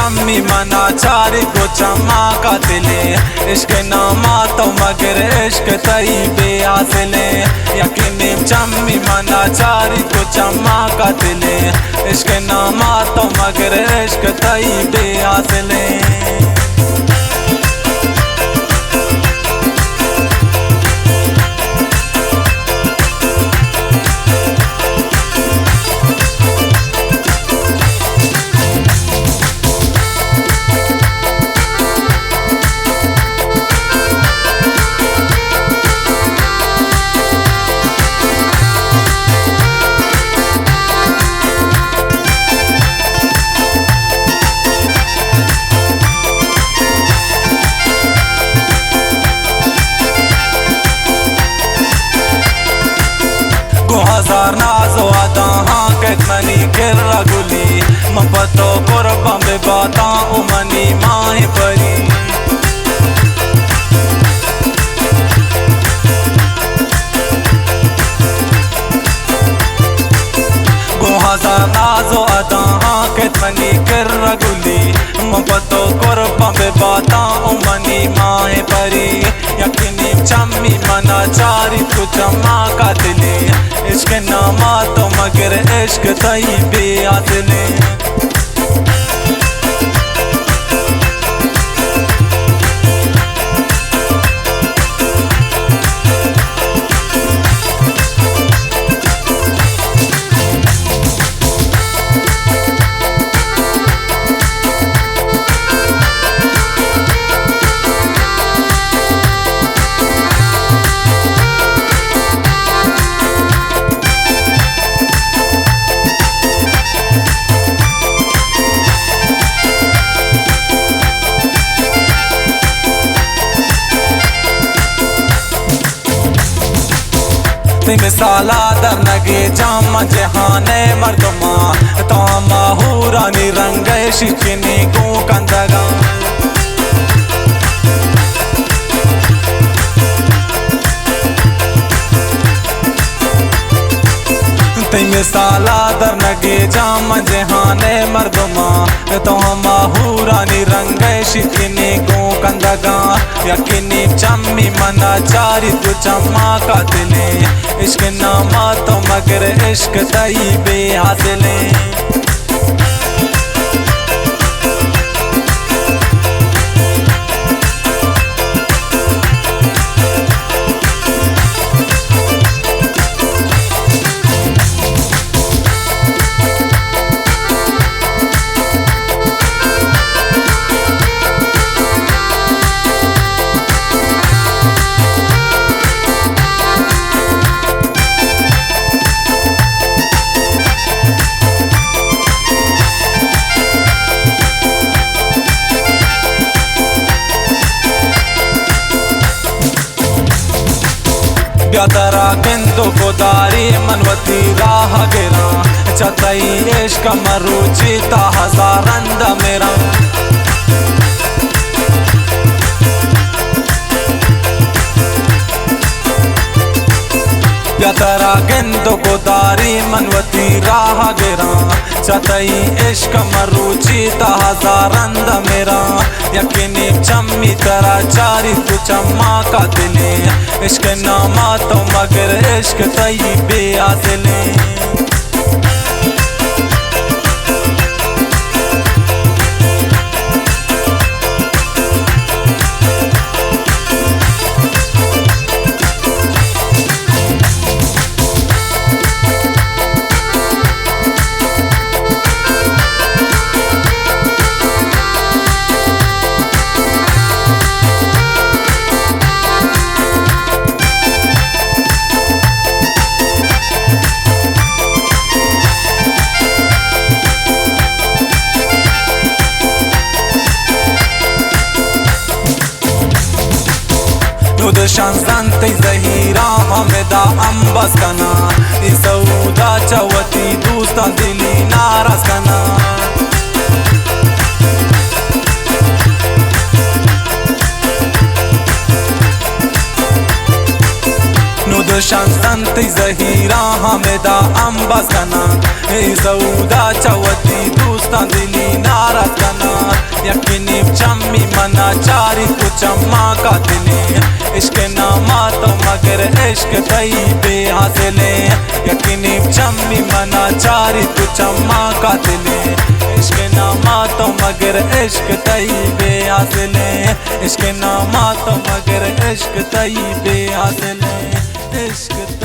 चम्मी मना चारी को चमा का दिले इश्क नामा तो मगर इश्क तई बे हासिले यकीनी चम्मी मना चारी को चमा का दिले इश्क नामा तो मगर इश्क तई बे हासिले हजार नाजो आता हाँ कैदमनी किर रगुली मपतो कुर्बा में बाता उमनी माए परी गो हजार नाजो आता हाँ कैदमनी किर रगुली मपतो कुर्बा में बाता उमनी माए परी यकीनी चम्मी मना चारी को चमा का दिले इश्क नामा तो मगर इश्क तई बे हासिले मिसाला दर नगे जाम जहाने मर्दमा तामा हुरानी रंग शिकनी को कंदगा मिसाला दर नगे जाम जहाने मर्दमा तामा हुरानी रंग शिकनी को कंदगा यकीनी चम्मी मना चारी तू चम्मा का दिले इश्क नामा तो मगर इश्क तई बे हासिले ब्यादरा किंतु गोदारी मनवती राह गिरा चतई इश्क मरुचिता हजारंद मेरा ब्यादरा किंतु गोदारी मनवती राह गिरा चतई इश्क मरुचिता हजारंद मेरा यकीनी चम्मी तरा चारी तू चम्मा का दिले इश्क नामा तो मगर इश्क तई बे हासिले शांत जहीरा हमेदा अंबस कना सऊदा चवती दूस्ता दिली नाराज कना Nurşan santi zahira hameda ambas kana Zauda chawati dostan dili naraz kana Yakini chammi mana chari tu chamma katile इश्क नामा तो मगर इश्क तैबे हासिले यकीनी चम्मी मना चारी तू चम्मा कातिले इश्क नामा तो मगर इश्क तैबे हासिले इश्क नामा तो मगर इश्क तैबे हासिले इश्क